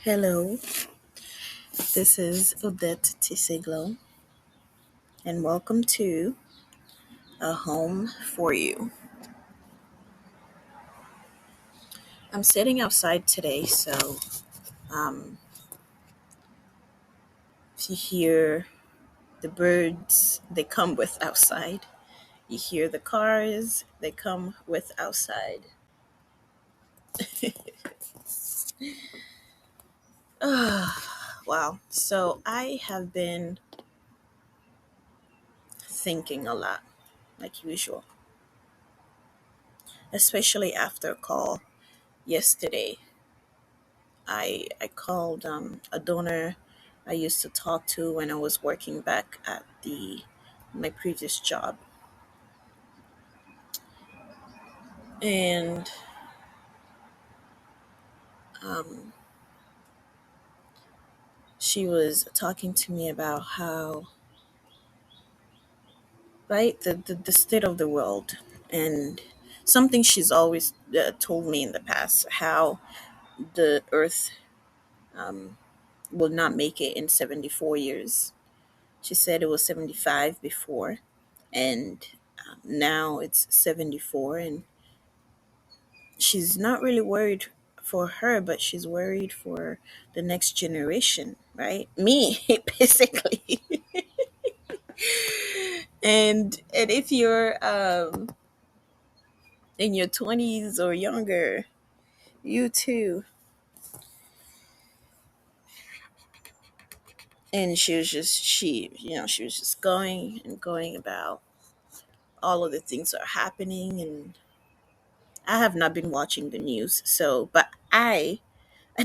Hello, this is Odette Tisiglo, and welcome to A Home for You. I'm sitting outside today, so um, if you hear the birds, they come with outside. You hear the cars, they come with outside. Wow. So I have been thinking a lot, like usual, especially after a call yesterday. I called a donor I used to talk to when I was working back at the my previous job, and um, she was talking to me about how right the state of the world and something she's always told me in the past how the Earth um, will not make it in 74 years. She said it was 75 before, and now it's 74, and she's not really worried for her, but she's worried for the next generation, right? Me, basically. And if you're in your 20s or younger, you too. And she was just going and going about all of the things that are happening, and I have not been watching the news, so but I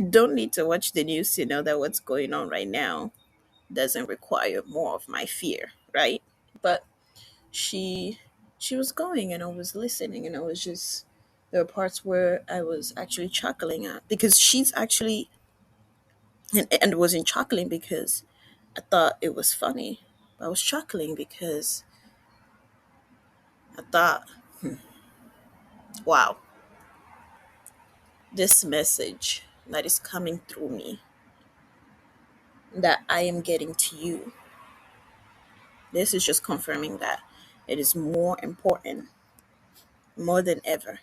don't need to watch the news to know that what's going on right now doesn't require more of my fear, right? But she she was going, and I was listening, and I was just there were parts where I was actually chuckling at because she's actually and wasn't chuckling because I thought it was funny. I was chuckling because I thought, wow, this message that is coming through me that I am getting to you. This is just confirming that it is more important, more than ever,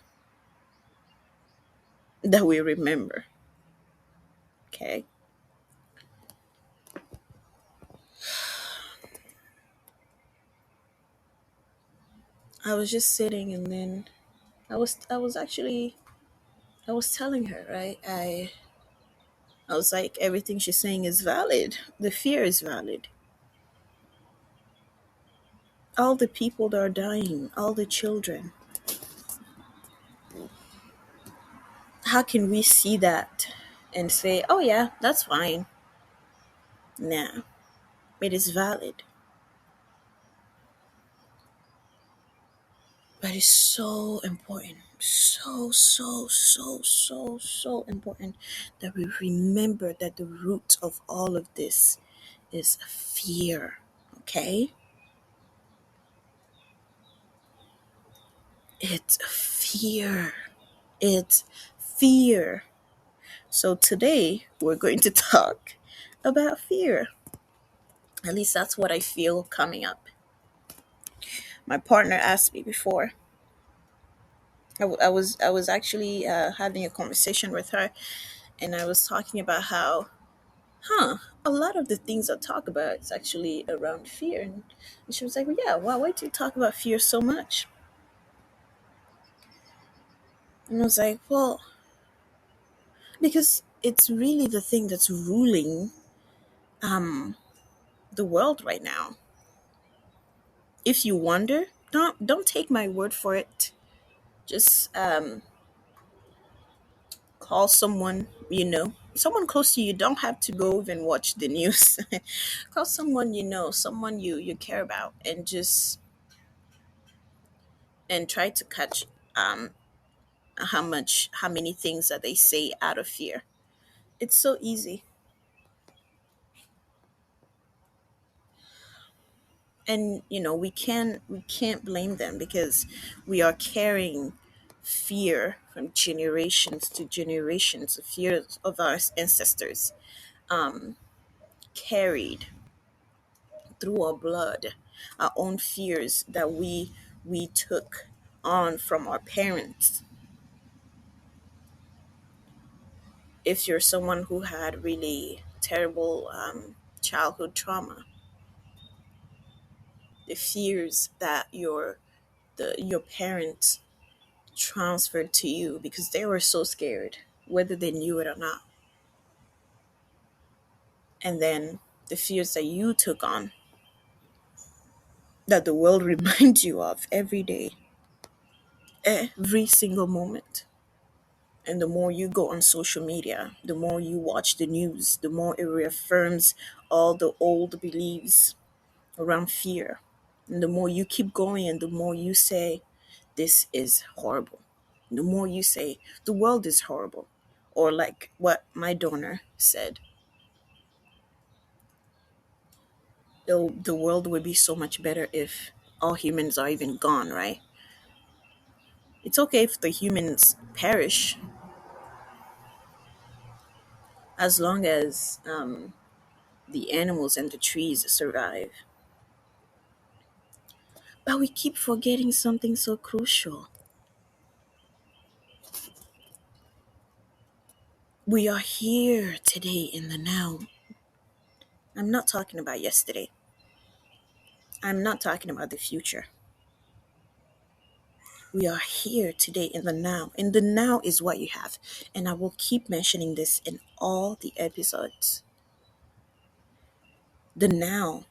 that we remember. Okay. I was just sitting, and then I was telling her, right? I was like, everything she's saying is valid. The fear is valid. All the people that are dying, all the children. How can we see that and say, oh yeah, that's fine? Nah, it is valid. But it's so important. So important that we remember that the root of all of this is fear. Okay? It's fear. It's fear. So today we're going to talk about fear. At least that's what I feel coming up. My partner asked me before. I was actually having a conversation with her, and I was talking about how, a lot of the things I talk about is actually around fear. And she was like, well, yeah, why do you talk about fear so much? And I was like, well, because it's really the thing that's ruling um, the world right now. If you wonder, don't take my word for it. Just call someone you know, someone close to you. Don't have to go even watch the news. Call someone you know, someone you care about, and just and try to catch um how many things that they say out of fear. It's so easy. And we can't blame them because we are carrying fear from generations to generations, the fears of our ancestors, um, carried through our blood, our own fears that we took on from our parents. If you're someone who had really terrible childhood trauma, the fears that your parents transferred to you because they were so scared, whether they knew it or not, and then the fears that you took on, that the world reminds you of every day, every single moment. And the more you go on social media, the more you watch the news, the more it reaffirms all the old beliefs around fear. And the more you keep going, and the more you say, this is horrible. The more you say, the world is horrible. Or, like what my donor said, the world would be so much better if all humans are even gone, right? It's okay if the humans perish as long as the animals and the trees survive. But we keep forgetting something so crucial. We are here today in the now. I'm not talking about yesterday. I'm not talking about the future. We are here today in the now. And the now is what you have. And I will keep mentioning this in all the episodes. The now,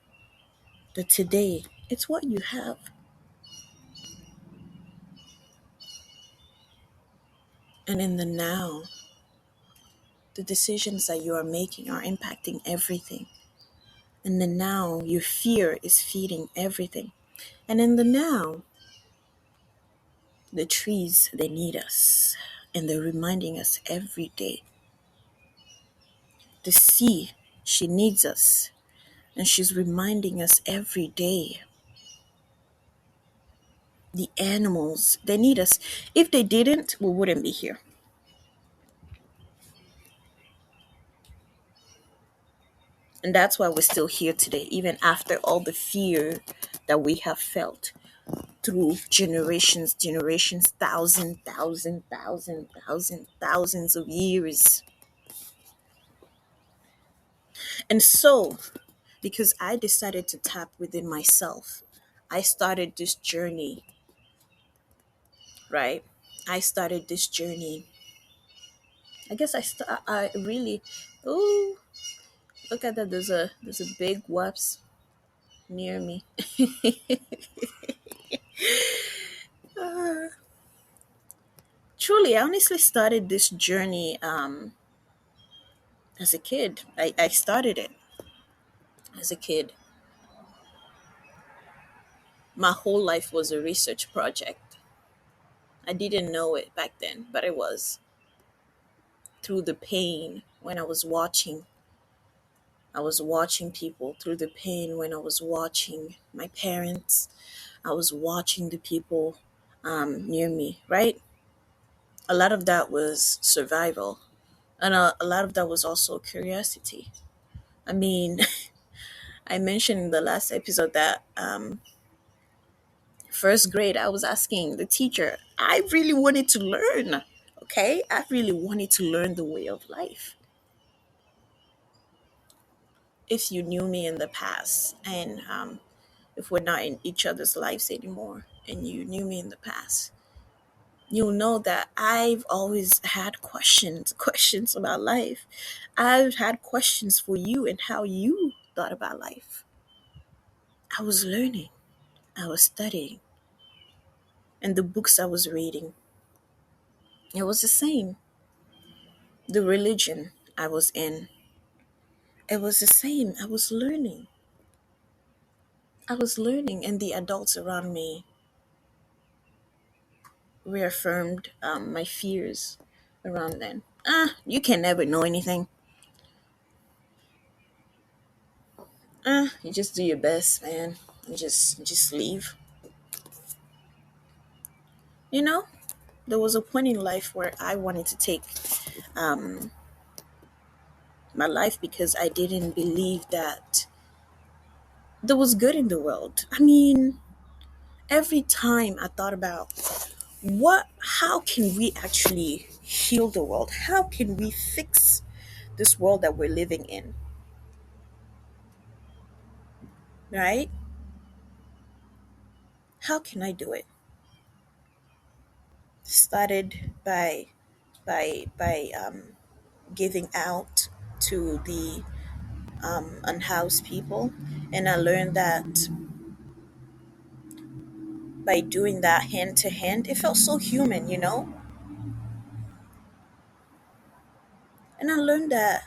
the today, it's what you have. And in the now, the decisions that you are making are impacting everything. In the now, your fear is feeding everything. And in the now, the trees, they need us. And they're reminding us every day. The sea, she needs us. And she's reminding us every day. The animals, they need us. If they didn't, we wouldn't be here. And that's why we're still here today, even after all the fear that we have felt through generations, thousands of years. And so, because I decided to tap within myself, I started this journey, right? I started this journey. I guess I really, oh, look at that. There's a big wasp near me. Truly, I honestly started this journey as a kid. I started it as a kid. My whole life was a research project. I didn't know it back then, but it was through the pain when I was watching people, through the pain when I was watching my parents. I was watching the people near me, right? A lot of that was survival, and a lot of that was also curiosity. I mean, I mentioned in the last episode that first grade, I was asking the teacher, I really wanted to learn. Okay, I really wanted to learn the way of life. If you knew me in the past, and if we're not in each other's lives anymore, and you knew me in the past, you'll know that I've always had questions about life. I've had questions for you and how you thought about life. I was learning, I was studying, and the books I was reading, it was the same. The religion I was in, it was the same. I was learning, and the adults around me reaffirmed my fears around then. You can never know anything. You just do your best, man. And just leave. You know? There was a point in life where I wanted to take um, my life because I didn't believe that there was good in the world. I mean, every time I thought about how can we actually heal the world? How can we fix this world that we're living in, right? How can I do it? Started by giving out to the unhoused people, and I learned that by doing that hand to hand, it felt so human, And I learned that,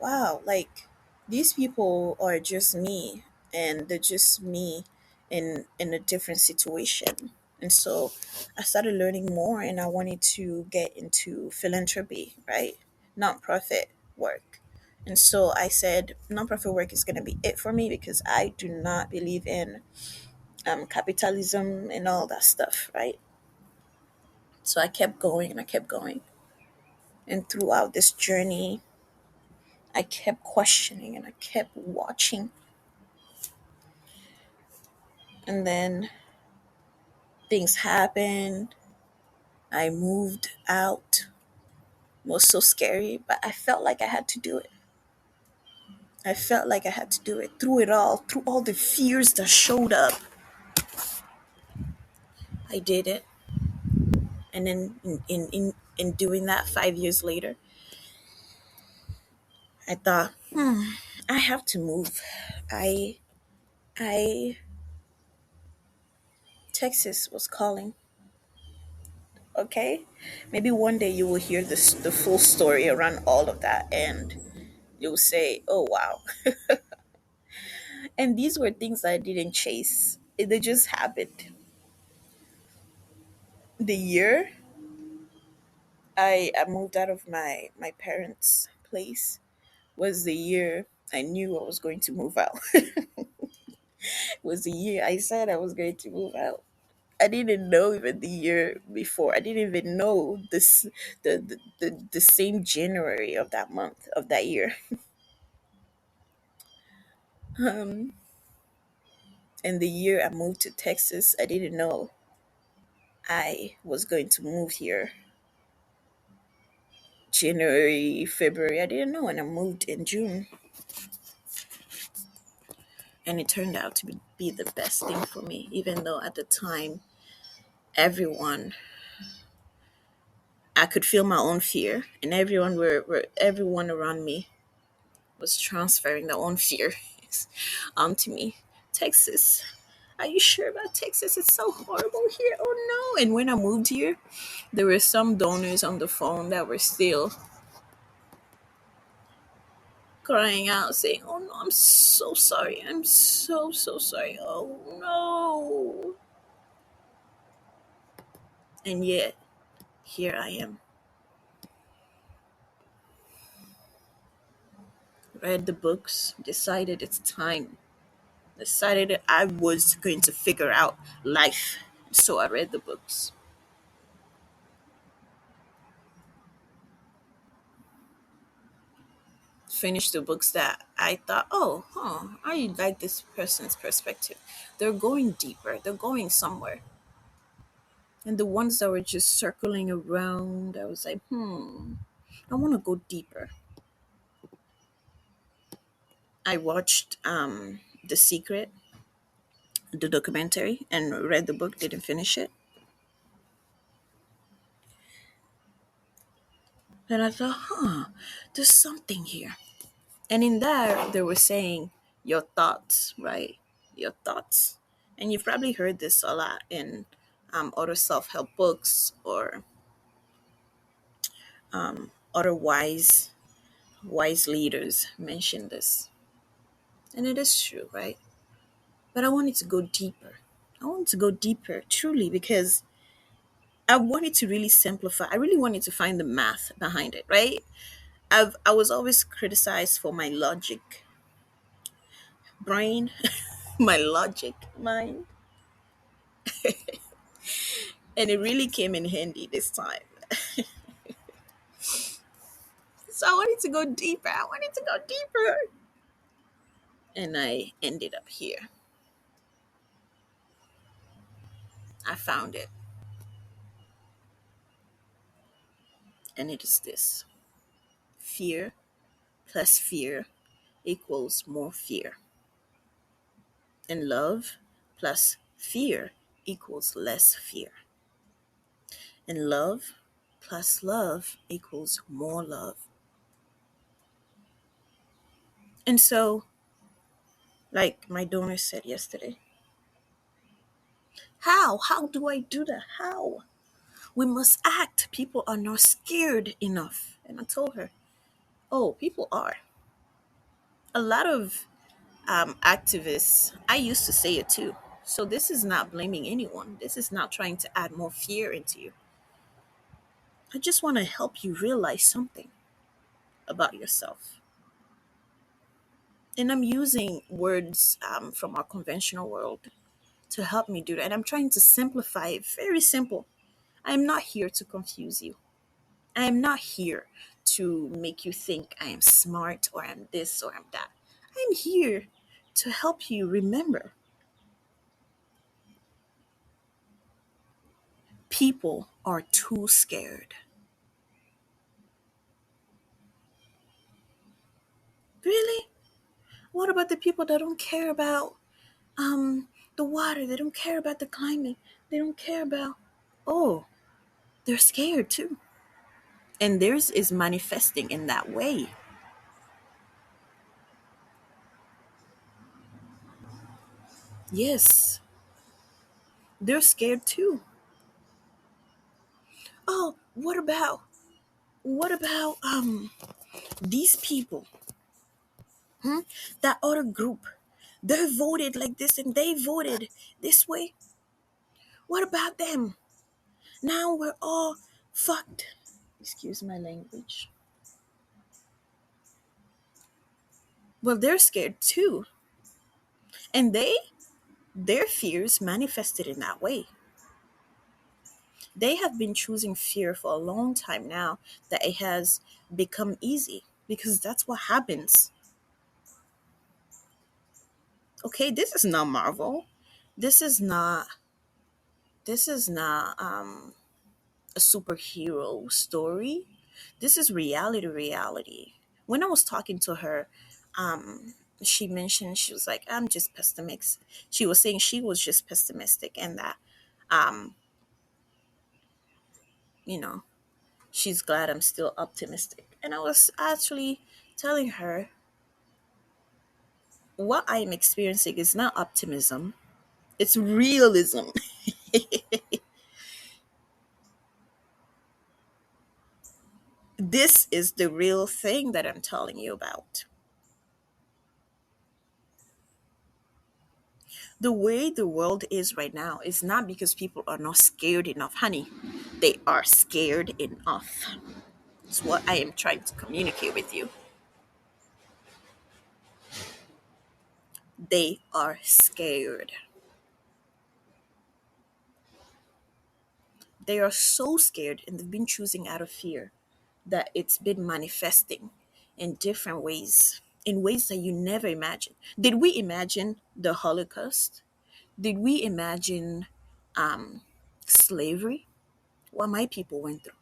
wow, like these people are just me, and they're just me in a different situation. And so I started learning more, and I wanted to get into philanthropy, right? Nonprofit work. And so I said nonprofit work is going to be it for me because I do not believe in capitalism and all that stuff, right? So I kept going and I kept going. And throughout this journey, I kept questioning and I kept watching. And then things happened. I moved out. It was so scary, but I felt like I had to do it. I felt like I had to do it. Through all the fears that showed up, I did it. And then in doing that 5 years later, I thought, I have to move. I I Texas was calling. Okay, maybe one day you will hear the full story around all of that, and you'll say, "Oh wow!" And these were things I didn't chase; they just happened. The year I moved out of my parents' place was the year I knew I was going to move out. Was the year I said I was going to move out. I didn't know even the year before. I didn't even know the same January of that month of that year. Um, and the year I moved to Texas, I didn't know I was going to move here January, February. I didn't know, and I moved in June, and it turned out to be the best thing for me. Even though at the time, everyone, I could feel my own fear, and everyone around me was transferring their own fear onto me. Texas. Are you sure about Texas? It's so horrible here. Oh no. And when I moved here, there were some donors on the phone that were still crying out, saying, "Oh no, I'm so sorry. I'm so, so sorry. Oh no." And yet, here I am. Read the books, decided it's time. Decided that I was going to figure out life. So I read the books. Finished the books that I thought, oh, I like this person's perspective. They're going deeper, they're going somewhere. And the ones that were just circling around, I was like, I want to go deeper. I watched The Secret, the documentary, and read the book, didn't finish it. And I thought, there's something here. And in there, they were saying your thoughts, right? Your thoughts. And you've probably heard this a lot in other self help books or other wise leaders mention this. And it is true, right? But I wanted to go deeper. I wanted to go deeper, truly, because I wanted to really simplify. I really wanted to find the math behind it, right? I was always criticized for my logic brain, my logic mind. And it really came in handy this time. So I wanted to go deeper. I wanted to go deeper. And I ended up here. I found it. And it is this: fear plus fear equals more fear. And love plus fear equals less fear. And love plus love equals more love. And so, like my donor said yesterday, how do I do that? How? We must act. People are not scared enough. And I told her, oh, people are. A lot of activists, I used to say it too. So this is not blaming anyone. This is not trying to add more fear into you. I just want to help you realize something about yourself. And I'm using words from our conventional world to help me do that. And I'm trying to simplify it, very simple. I am not here to confuse you. I am not here to make you think I am smart or I'm this or I'm that. I'm here to help you remember people are too scared. Really? What about the people that don't care about the water? They don't care about the climate. They don't care about. Oh, they're scared too. And theirs is manifesting in that way. Yes, they're scared too. Oh, what about these people? That other group. They voted like this and they voted this way. What about them? Now we're all fucked. Excuse my language. Well, they're scared too. And their fears manifested in that way. They have been choosing fear for a long time now that it has become easy because that's what happens. Okay, this is not Marvel. This is not this is not a superhero story. This is reality. When I was talking to her, she mentioned she was like, I'm just pessimistic. She was saying she was just pessimistic and that um, you know, she's glad I'm still optimistic. And I was actually telling her what I am experiencing is not optimism, it's realism. This is the real thing that I'm telling you about. The way the world is right now is not because people are not scared enough, honey. They are scared enough. It's what I am trying to communicate with you. They are scared. They are so scared and they've been choosing out of fear that it's been manifesting in different ways, in ways that you never imagined. Did we imagine the Holocaust? Did we imagine slavery? What my people went through,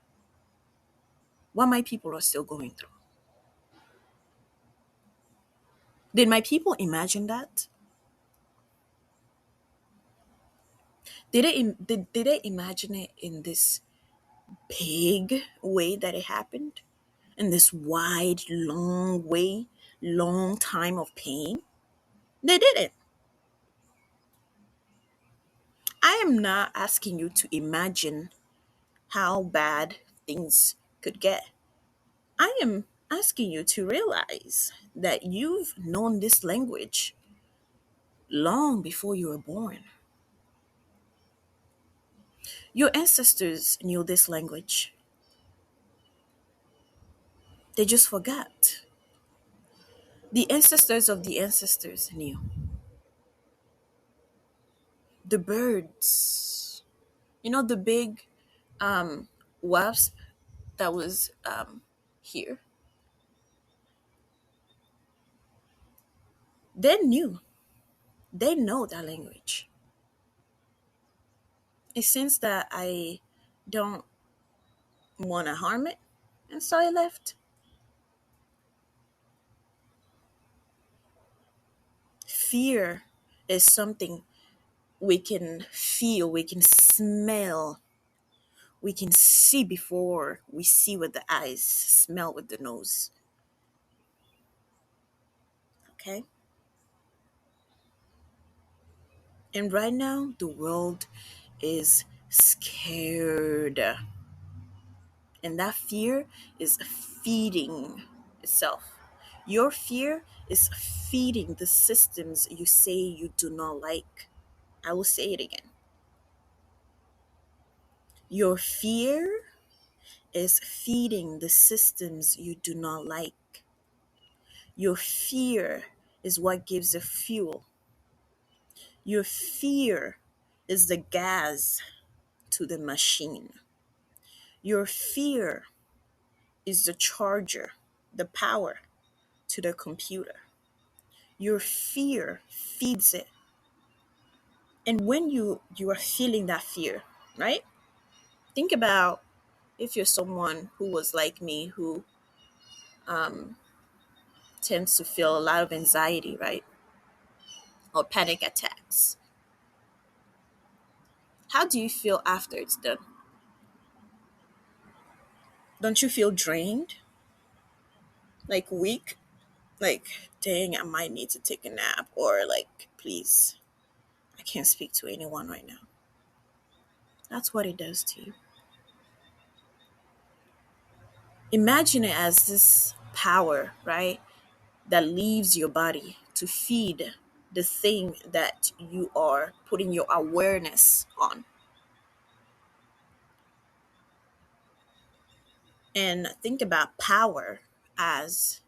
what my people are still going through. Did my people imagine that? Did they imagine it in this big way that it happened? In this wide, long way, long time of pain? They didn't. I am not asking you to imagine how bad things could get. I am asking you to realize that you've known this language long before you were born. Your ancestors knew this language, they just forgot. The ancestors of the ancestors knew. The birds, You know the big um, wasp that was here. They knew. They know that language. It seems that I don't want to harm it, and so I left. Fear is something we can feel, we can smell, we can see before we see with the eyes, smell with the nose. Okay? And right now, the world is scared. And that fear is feeding itself. Your fear is feeding the systems you say you do not like. I will say it again. Your fear is feeding the systems you do not like. Your fear is what gives the fuel. Your fear is the gas to the machine. Your fear is the charger, the power to the computer. Your fear feeds it. And when you are feeling that fear, right? Think about if you're someone who was like me who um, tends to feel a lot of anxiety, right? Or panic attacks. How do you feel after it's done? Don't you feel drained? Like weak? Like, dang, I might need to take a nap. Or like, please, I can't speak to anyone right now. That's what it does to you. Imagine it as this power, right? That leaves your body to feed the thing that you are putting your awareness on. And think about power as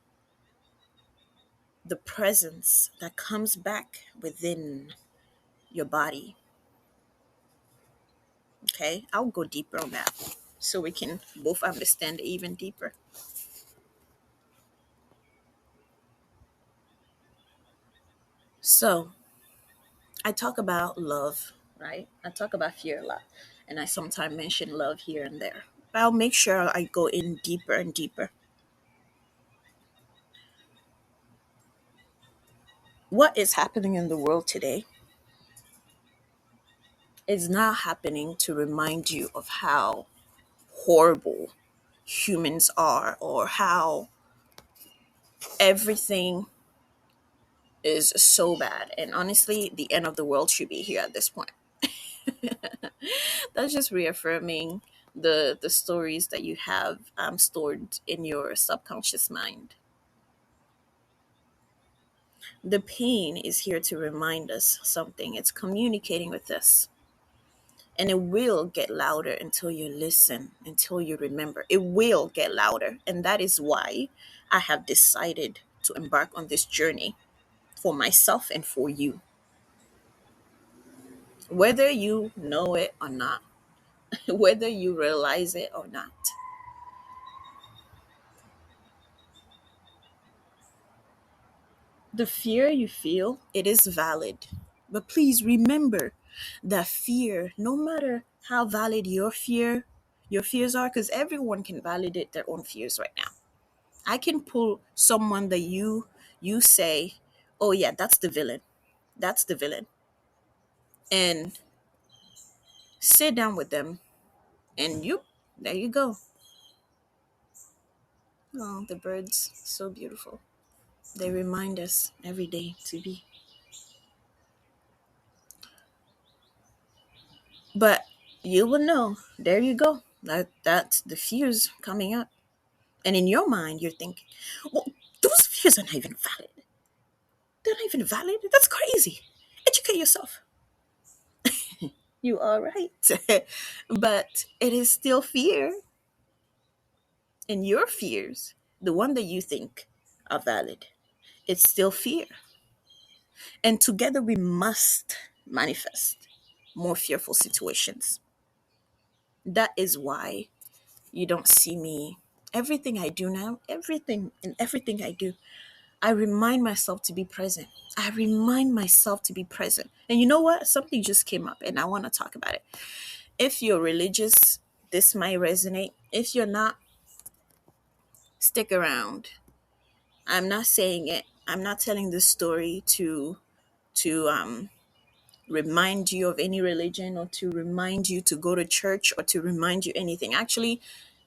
the presence that comes back within your body. Okay, I'll go deeper on that so we can both understand it even deeper. So, I talk about love, right? I talk about fear a lot, and I sometimes mention love here and there. But I'll make sure I go in deeper and deeper. What is happening in the world today is not happening to remind you of how horrible humans are or how everything is so bad. And honestly, the end of the world should be here at this point. That's just reaffirming the stories that you have stored in your subconscious mind. The pain is here to remind us something. It's communicating with us. And it will get louder until you listen, until you remember. It will get louder. And that is why I have decided to embark on this journey for myself and for you, whether you know it or not, whether you realize it or not. The fear you feel, it is valid. But please remember that fear, no matter how valid your fears are, because everyone can validate their own fears right now. I can pull someone that you say, "Oh yeah, that's the villain. That's the villain." And sit down with them and you there you go. Oh, the birds, so beautiful. They remind us every day to be. But you will know, there you go. That's the fears coming up. And in your mind you're thinking, well, those fears are not even valid. They're not even valid. That's crazy. Educate yourself. You are right. But it is still fear. And your fears, the one that you think are valid, it's still fear. And together we must manifest more fearful situations. That is why you don't see me. Everything I do now, everything I do, I remind myself to be present. I remind myself to be present. And you know what? Something just came up and I want to talk about it. If you're religious, this might resonate. If you're not, stick around. I'm not saying it. I'm not telling this story to remind you of any religion or to remind you to go to church or to remind you anything. Actually,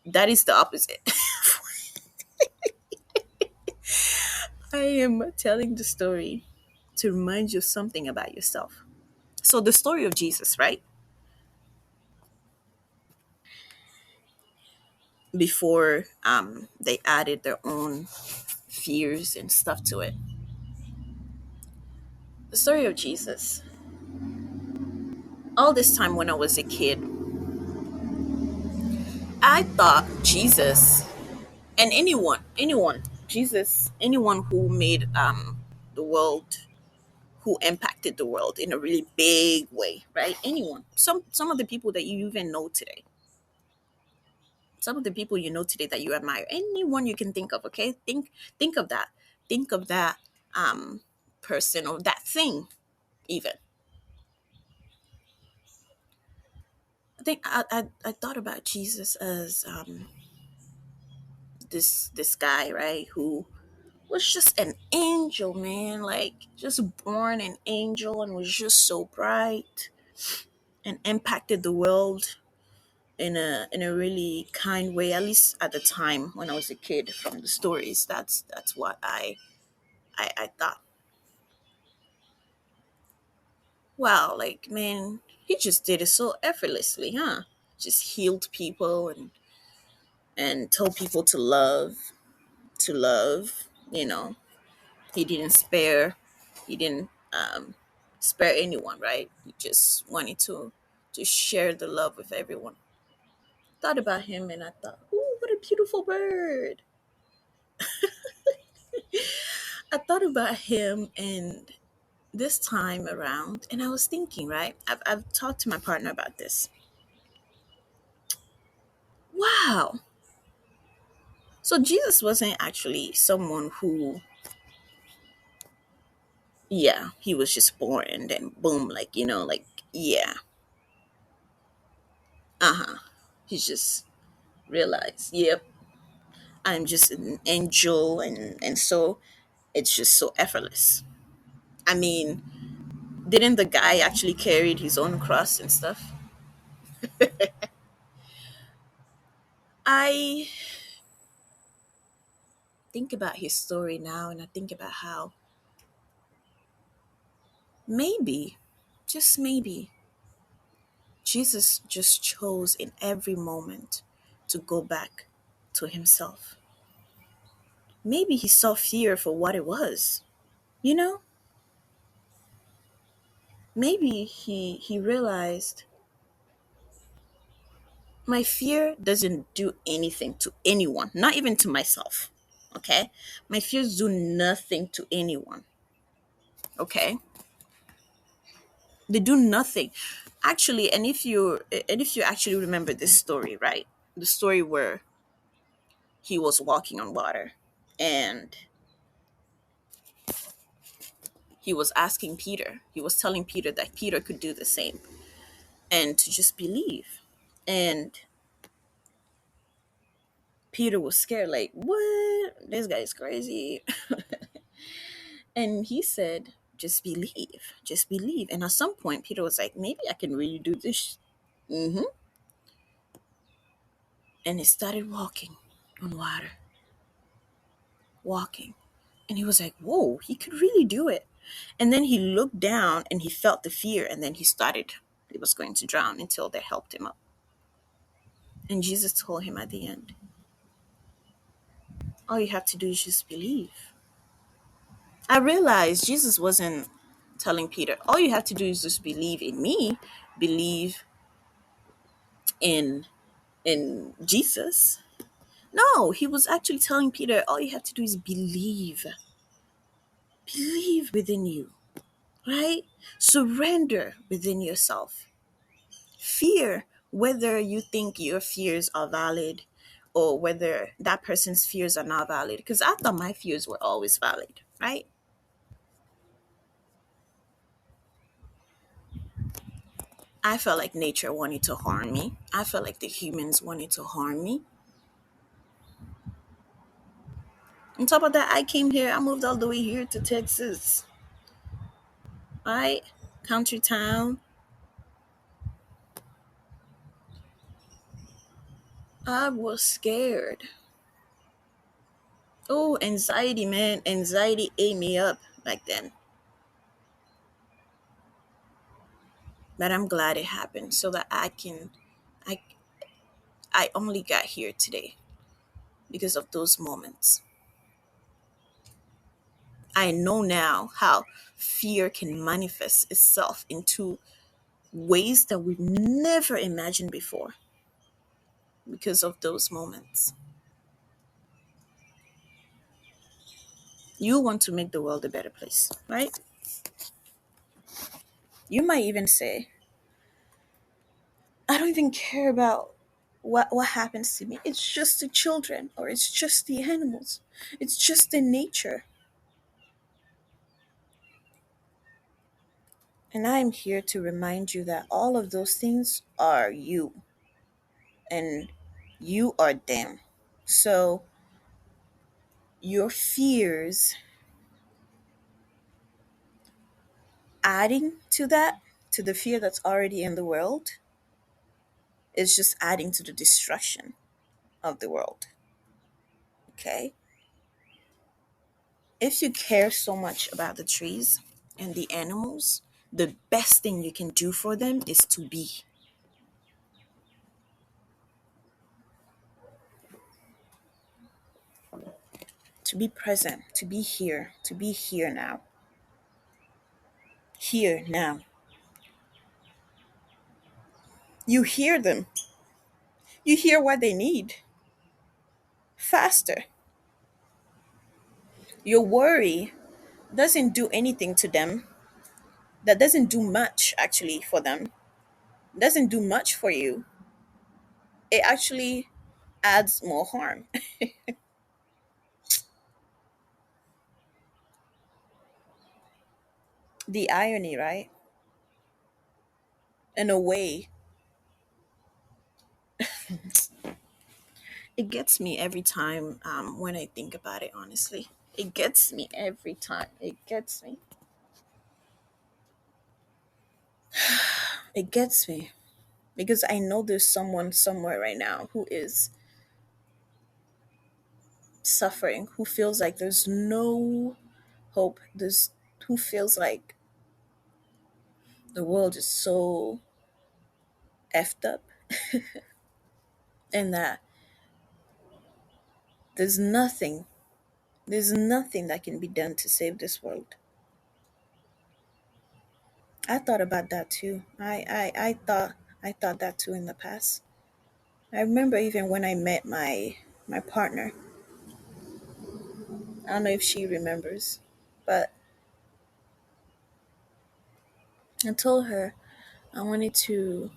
that is the opposite. I am telling the story to remind you of something about yourself. So the story of Jesus, right? Before they added their own fears and stuff to it. The story of Jesus. All this time when I was a kid, I thought Jesus and anyone, Jesus, anyone who made the world, who impacted the world in a really big way, right? Anyone, some of the people that you even know today, some of the people you know today that you admire, anyone you can think of. Okay, think of that, think of that um person or that thing. Even I thought about Jesus as this guy, right, who was just an angel, man, like just born an angel and was just so bright and impacted the world in a really kind way, at least at the time when I was a kid. From the stories, that's what I thought. Wow, like, man, he just did it so effortlessly, huh? Just healed people and told people to love, you know. He didn't spare, he didn't spare anyone, right? He just wanted to share the love with everyone. Thought about him and I thought, "Ooh, what a beautiful bird." I thought about him and this time around, and I was thinking, right? I've talked to my partner about this. Wow. So Jesus wasn't actually someone who, yeah, he was just born and then boom, like, like, yeah, uh-huh. He just realized, yep, I'm just an angel, and so it's just so effortless. I mean, didn't the guy actually carried his own cross and stuff? I think about his story now and I think about how maybe, just maybe, Jesus just chose in every moment to go back to himself. Maybe he saw fear for what it was. You know, maybe he realized my fear doesn't do anything to anyone, not even to myself. Okay? My fears do nothing to anyone. Okay? They do nothing. Actually, and if you actually remember this story, right? The story where he was walking on water and he was asking Peter, he was telling Peter that Peter could do the same and to just believe. And Peter was scared, like, what? This guy's crazy. And he said, just believe, just believe. And at some point, Peter was like, maybe I can really do this. Hmm. And he started walking on water, walking. And he was like, whoa, he could really do it. And then he looked down and he felt the fear. And then he was going to drown until they helped him up. And Jesus told him at the end, all you have to do is just believe. I realized Jesus wasn't telling Peter, all you have to do is just believe in me, believe in Jesus. No, he was actually telling Peter, all you have to do is believe. Believe within you, right? Surrender within yourself. Fear whether you think your fears are valid or whether that person's fears are not valid. Because I thought my fears were always valid, right? I felt like nature wanted to harm me. I felt like the humans wanted to harm me. On top of that, I came here, I moved all the way here to Texas, right? Country town. I was scared. Oh, anxiety, man. Anxiety ate me up back then. But I'm glad it happened so that I I only got here today because of those moments. I know now how fear can manifest itself into ways that we've never imagined before because of those moments. You want to make the world a better place, right? You might even say, I don't even care about what happens to me. It's just the children or it's just the animals. It's just the nature. And I am here to remind you that all of those things are you and you are them. So your fears adding to that, to the fear that's already in the world, is just adding to the destruction of the world. Okay? If you care so much about the trees and the animals, the best thing you can do for them is to be present, to be here now. Here now. You hear them. You hear what they need faster. Your worry doesn't do anything to them. That doesn't do much actually for them. Doesn't do much for you. It actually adds more harm. The irony, right? In a way, it gets me every time when I think about it, honestly. It gets me every time. It gets me. It gets me. Because I know there's someone somewhere right now who is suffering, who feels like there's no hope. There's who feels like the world is so effed up and that there's nothing, there's nothing that can be done to save this world. I thought about that too. I thought that too in the past. I remember even when I met my partner. I don't know if she remembers, but I told her I wanted to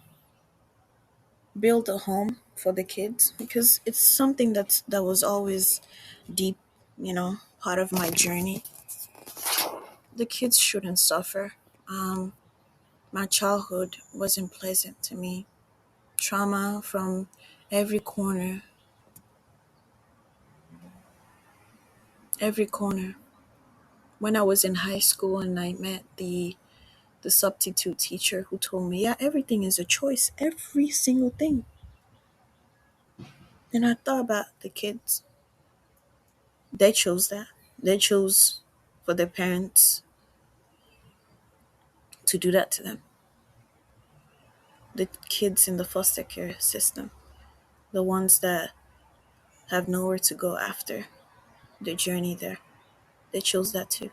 build a home for the kids because it's something that was always deep, part of my journey. The kids shouldn't suffer. Um, my childhood wasn't pleasant to me. Trauma from every corner, every corner. When I was in high school and I met the substitute teacher who told me, yeah, everything is a choice, every single thing. And I thought about the kids. They chose that. They chose for their parents to do that to them. The kids in the foster care system, the ones that have nowhere to go after their journey there, they chose that too.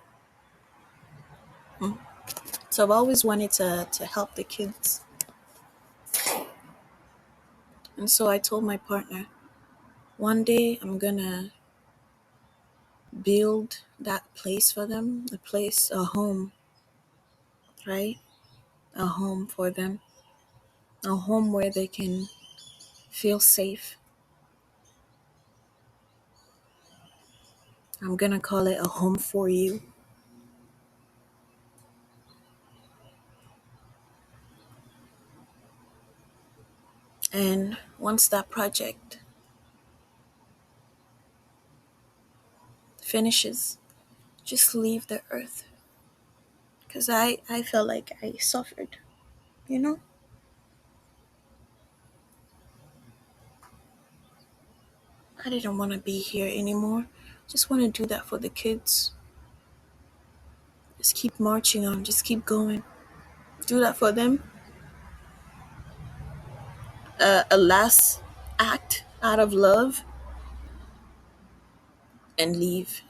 Mm. So I've always wanted to help the kids. And so I told my partner, one day I'm gonna build that place for them, a place, a home, right? A home for them. a home where they can feel safe. I'm gonna call it a home for you. And once that project finishes, just leave the earth. Because I felt like I suffered, you know? I didn't want to be here anymore. Just want to do that for the kids. Just keep marching on, just keep going. Do that for them. A last act out of love and leave.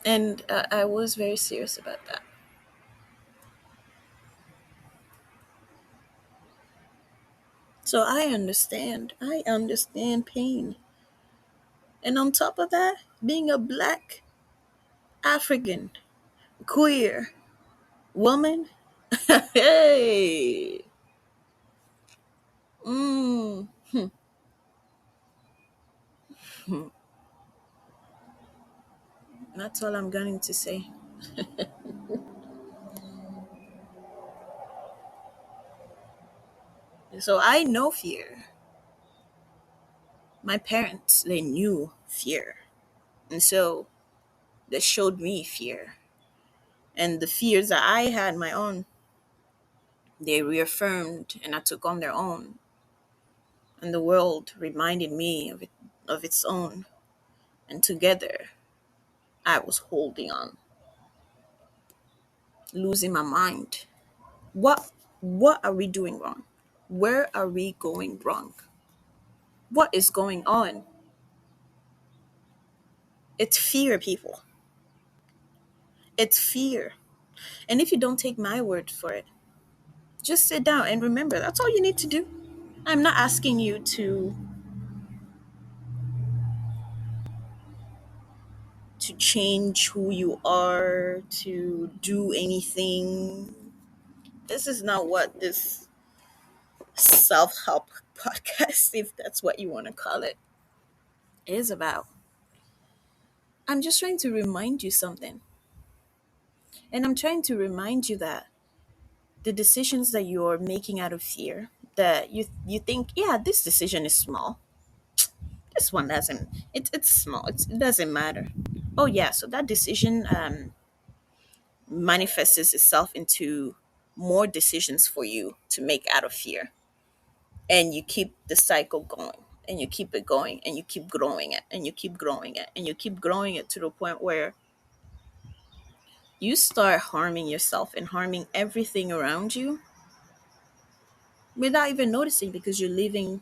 And I was very serious about that. So I understand. I understand pain. And on top of that, being a black African queer woman, hey, mm, that's all I'm going to say. So I know fear. My parents, they knew fear. And so they showed me fear. And the fears that I had my own, they reaffirmed and I took on their own. And the world reminded me of its own. And together, I was holding on, losing my mind. What are we doing wrong? Where are we going wrong? What is going on? It's fear, people. It's fear. And if you don't take my word for it, just sit down and remember that's all you need to do. I'm not asking you to change who you are, to do anything. This is not what this self-help podcast, if that's what you want to call it, is about. I'm just trying to remind you something. And I'm trying to remind you that the decisions that you're making out of fear, that you think, yeah, this decision is small. This one doesn't. It's small. It doesn't matter. Oh yeah, so that decision manifests itself into more decisions for you to make out of fear, and you keep the cycle going, and you keep it going, and you keep growing it, and you keep growing it, and you keep growing it to the point where you start harming yourself and harming everything around you without even noticing, because you're living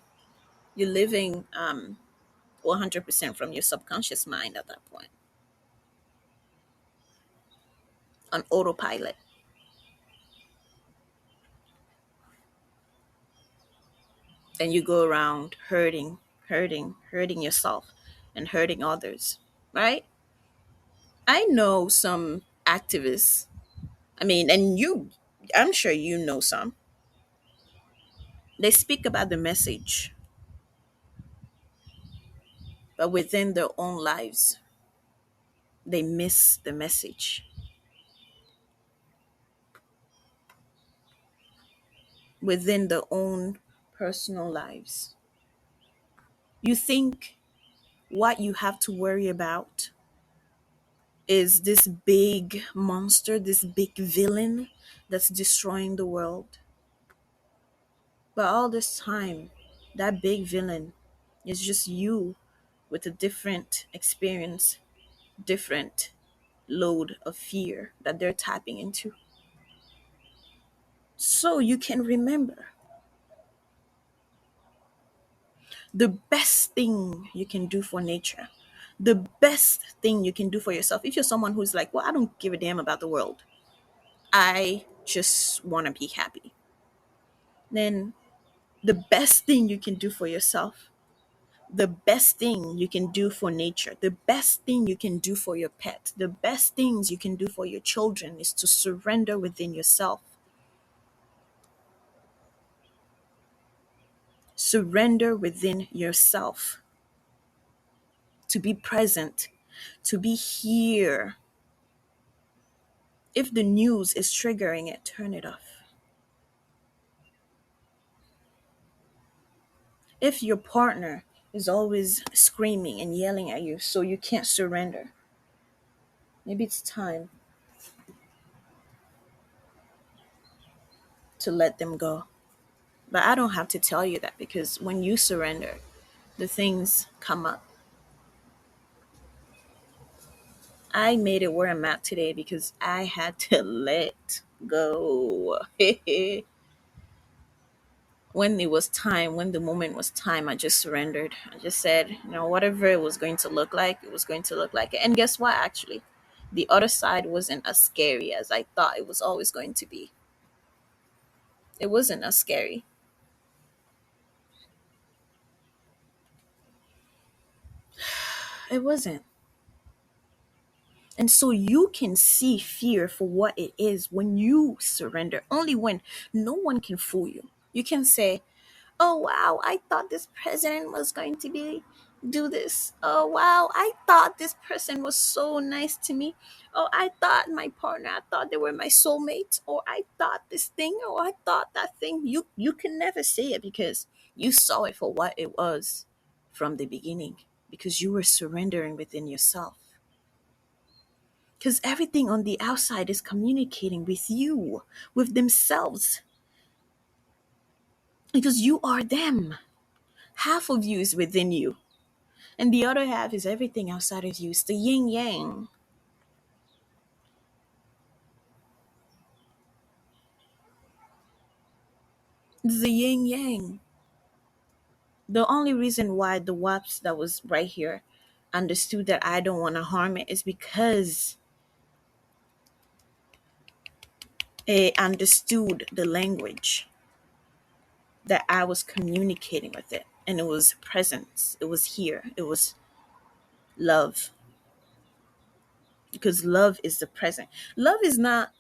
100% from your subconscious mind at that point, on autopilot. And you go around hurting yourself and hurting others, right? I know some activists. I mean, and I'm sure you know some. They speak about the message, but within their own lives, they miss the message. Within their own personal lives. You think what you have to worry about is this big monster, this big villain that's destroying the world. But all this time, that big villain is just you with a different experience, different load of fear that they're tapping into. So you can remember the best thing you can do for nature, the best thing you can do for yourself. If you're someone who's like, well, I don't give a damn about the world, I just want to be happy, then the best thing you can do for yourself, the best thing you can do for nature, the best thing you can do for your pet, the best things you can do for your children is to surrender within yourself Surrender within yourself to be present, to be here. If the news is triggering it, turn it off. If your partner is always screaming and yelling at you so you can't surrender, maybe it's time to let them go. But I don't have to tell you that, because when you surrender, the things come up. I made it where I'm at today because I had to let go. When it was time, when the moment was time, I just surrendered. I just said, whatever it was going to look like, it was going to look like it. And guess what, actually? The other side wasn't as scary as I thought it was always going to be. It wasn't as scary. It wasn't. And so you can see fear for what it is when you surrender. Only when. No one can fool you. You can say, "Oh wow, I thought this president was going to be do this. Oh wow, I thought this person was so nice to me. Oh, I thought my partner, I thought they were my soulmate. Or I thought this thing, or I thought that thing." You can never say it because you saw it for what it was from the beginning, because you were surrendering within yourself. Because everything on the outside is communicating with you, with themselves, because you are them. Half of you is within you, and the other half is everything outside of you. It's the yin yang. It's the yin yang. The only reason why the WAPs that was right here understood that I don't want to harm it is because it understood the language that I was communicating with it. And it was presence. It was here. It was love. Because love is the present. Love is not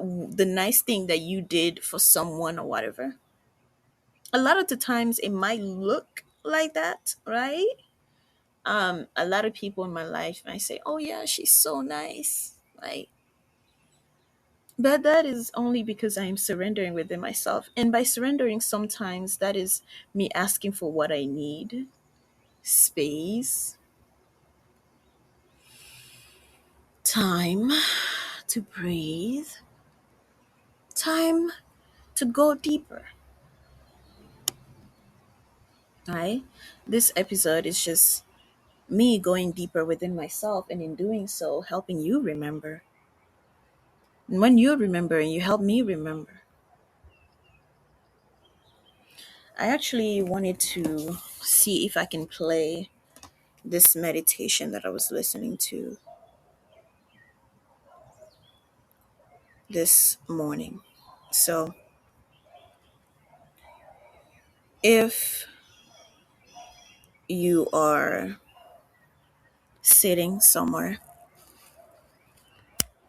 the nice thing that you did for someone or whatever. A lot of the times it might look like that, right? A lot of people in my life might say, "Oh yeah, she's so nice," like, but that is only because I am surrendering within myself. And by surrendering, sometimes that is me asking for what I need: space, time to breathe, time to go deeper. Right? This episode is just me going deeper within myself, and in doing so, helping you remember. And when you remember and you help me remember, I actually wanted to see if I can play this meditation that I was listening to this morning. So, if you are sitting somewhere,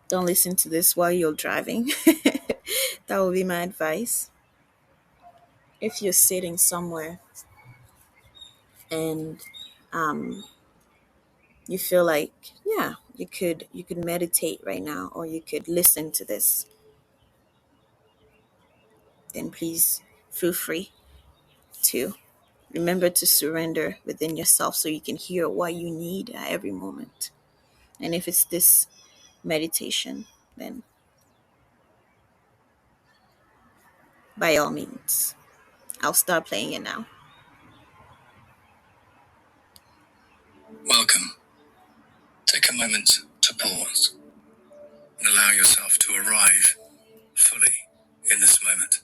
don't listen to this while you're driving. That would be my advice. If you're sitting somewhere and um, you feel like, yeah, you could meditate right now, or you could listen to this, then please feel free to. Remember to surrender within yourself so you can hear what you need at every moment. And if it's this meditation, then by all means, I'll start playing it now. Welcome. Take a moment to pause and allow yourself to arrive fully in this moment.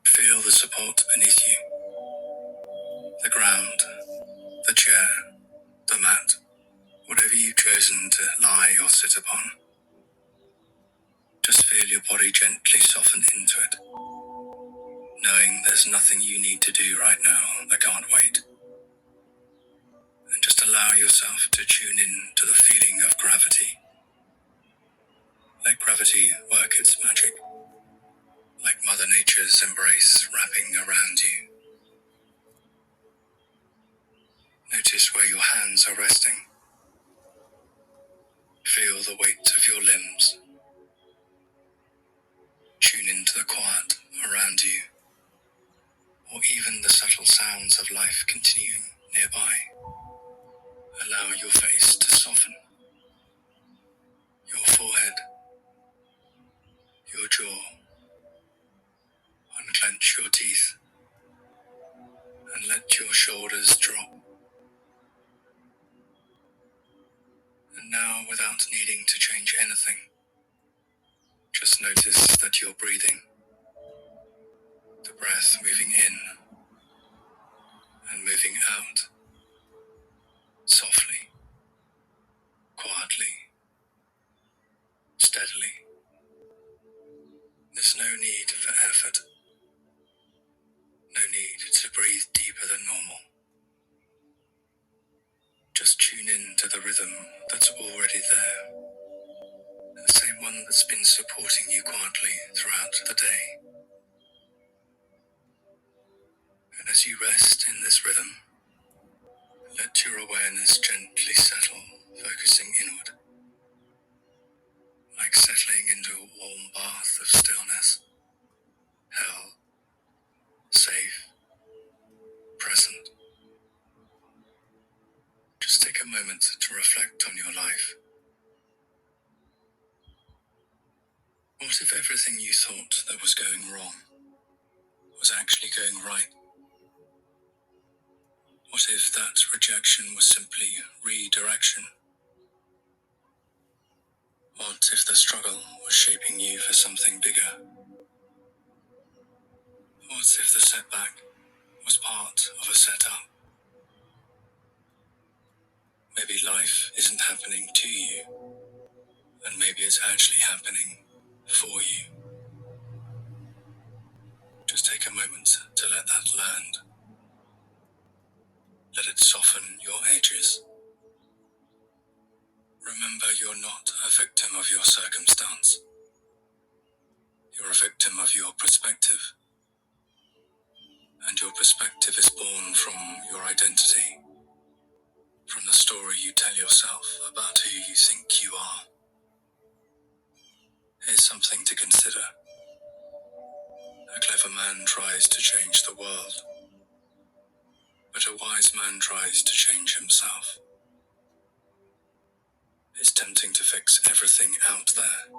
Feel the support beneath you: the ground, the chair, the mat, whatever you've chosen to lie or sit upon. Just feel your body gently soften into it, knowing there's nothing you need to do right now that can't wait. And just allow yourself to tune in to the feeling of gravity. Let gravity work its magic, like Mother Nature's embrace wrapping around you. Notice where your hands are resting. Feel the weight of your limbs. Tune into the quiet around you, or even the subtle sounds of life continuing nearby. Allow your face to soften, your forehead, your jaw. Unclench your teeth and let your shoulders drop. And now, without needing to change anything, just notice that you're breathing, the breath moving in and moving out, softly, quietly, steadily. There's no need for effort, no need to breathe deeper than normal. Just tune in to the rhythm that's already there, the same one that's been supporting you quietly throughout the day. And as you rest in this rhythm, let your awareness gently settle, focusing inward, like settling into a warm bath of stillness, held, safe, present. Just take a moment to reflect on your life. What if everything you thought that was going wrong was actually going right? What if that rejection was simply redirection? What if the struggle was shaping you for something bigger? What if the setback was part of a setup? Maybe life isn't happening to you, and maybe it's actually happening for you. Just take a moment to let that land. Let it soften your edges. Remember, you're not a victim of your circumstance. You're a victim of your perspective. And your perspective is born from your identity, from the story you tell yourself about who you think you are. Here's something to consider. A clever man tries to change the world, but a wise man tries to change himself. It's tempting to fix everything out there,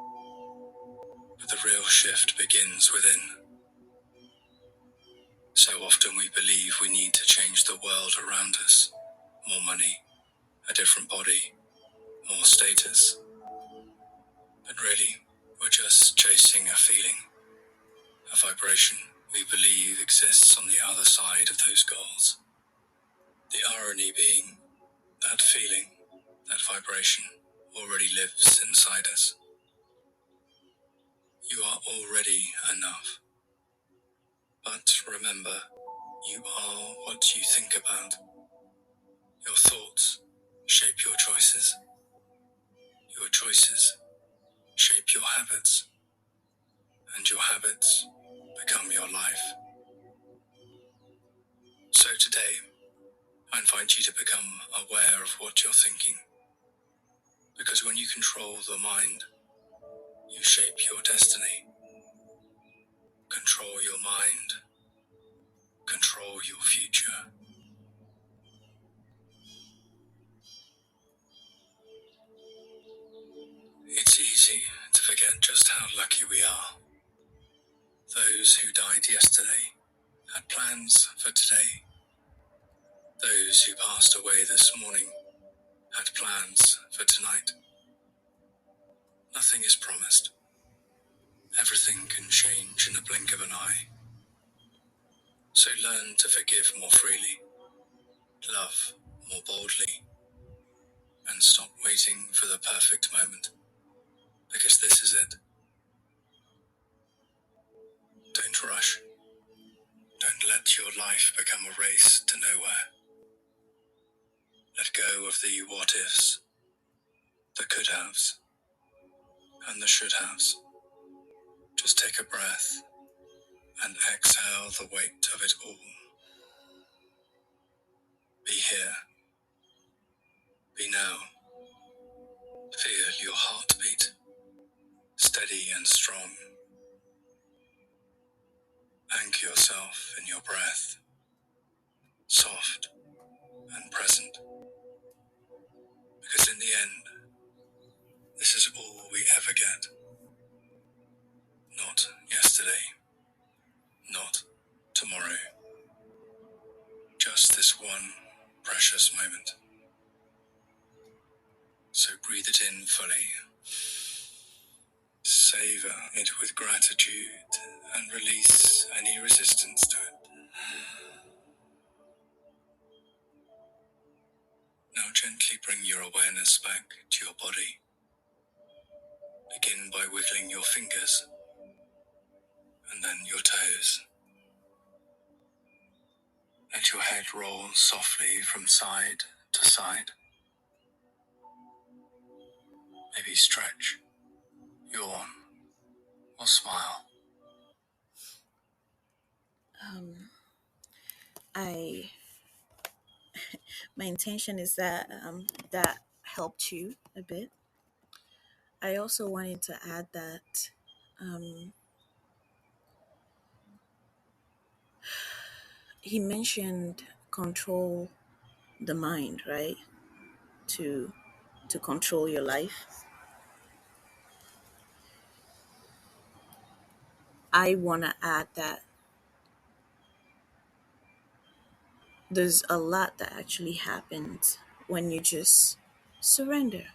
but the real shift begins within. So often we believe we need to change the world around us. More money, a different body, more status. But really, we're just chasing a feeling, a vibration we believe exists on the other side of those goals. The irony being, that feeling, that vibration, already lives inside us. You are already enough. But remember, you are what you think about. Your thoughts shape your choices. Your choices shape your habits. And your habits become your life. So today, I invite you to become aware of what you're thinking. Because when you control the mind, you shape your destiny. Control your mind. Control your future. It's easy to forget just how lucky we are. Those who died yesterday had plans for today. Those who passed away this morning had plans for tonight. Nothing is promised. Everything can change in a blink of an eye. So learn to forgive more freely, love more boldly, and stop waiting for the perfect moment, because this is it. Don't rush. Don't let your life become a race to nowhere. Let go of the what-ifs, the could-haves, and the should-haves. Just take a breath and exhale the weight of it all. Be here, Be now. Feel your heartbeat, steady and strong. Anchor yourself in your breath, soft and present. Because in the end, this is all we ever get. Not yesterday, not tomorrow. Just this one precious moment. So breathe it in fully. Savor it with gratitude and release any resistance to it. Now gently bring your awareness back to your body. Begin by wiggling your fingers and then your toes. Let your head roll softly from side to side. Maybe stretch, yawn, or smile. Um, I my intention is that that helped you a bit. I also wanted to add that um, he mentioned control the mind, right? To to control your life. I want to add that there's a lot that actually happens when you just surrender.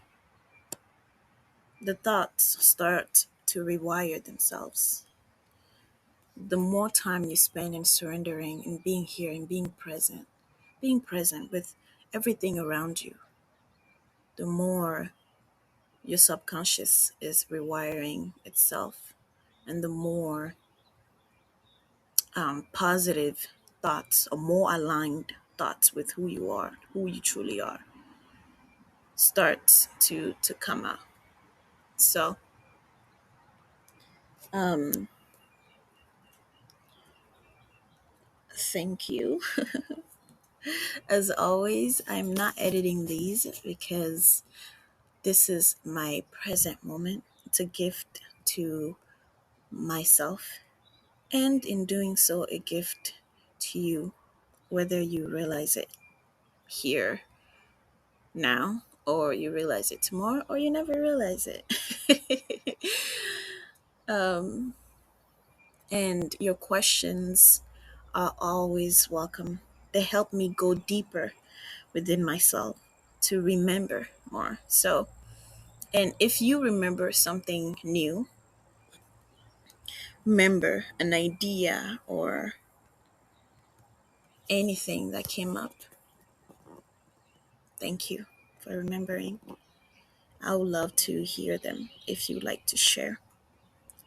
The thoughts start to rewire themselves. The more time you spend in surrendering and being here and being present with everything around you, the more your subconscious is rewiring itself, and the more positive thoughts or more aligned thoughts with who you are, who you truly are, starts to come out. So, um, thank you. As always, I'm not editing these because this is my present moment. It's a gift to myself, and in doing so, a gift to you, whether you realize it here now or you realize it tomorrow or you never realize it. um, and your questions are always welcome. They help me go deeper within myself to remember more. So, and if you remember something new, remember an idea or anything that came up, thank you for remembering. I would love to hear them if you'd like to share.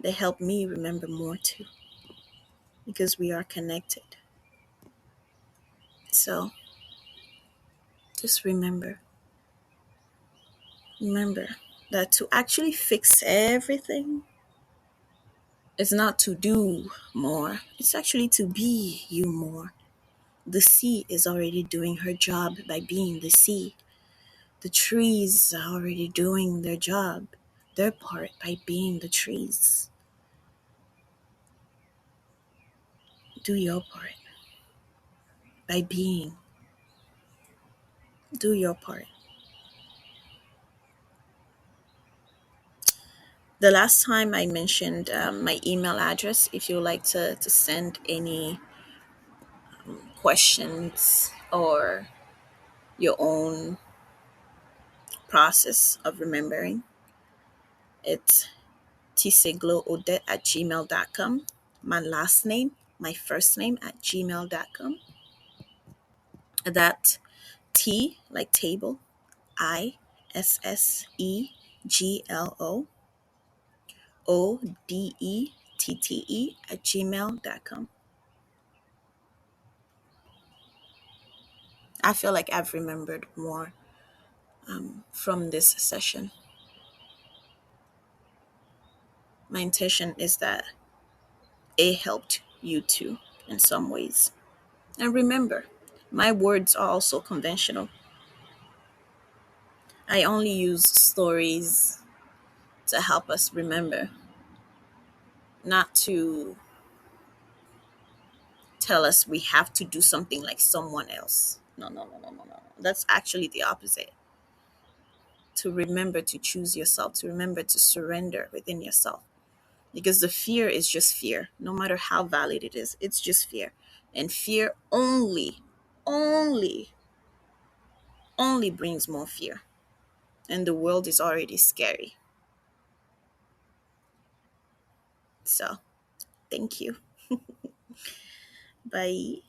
They help me remember more too because we are connected. So just remember that to actually fix everything is not to do more, it's actually to be you more. The sea is already doing her job by being the sea. The trees are already doing their job, their part by being the trees. Do your part by being. Do your part. The last time I mentioned my email address, if you would like to send any questions or your own process of remembering, it's tseglowodette@gmail.com. My last name, my first name at gmail.com. That T like table, ISSEGLOODETTE@gmail.com. I feel like I've remembered more from this session. My intention is that it helped you too in some ways. And remember, my words are also conventional. I only use stories to help us remember, not to tell us we have to do something like someone else. No, no, no, no, no, no. That's actually the opposite. To remember to choose yourself, to remember to surrender within yourself. Because the fear is just fear, no matter how valid it is, it's just fear. And fear only, only brings more fear. And the world is already scary. So, thank you. Bye.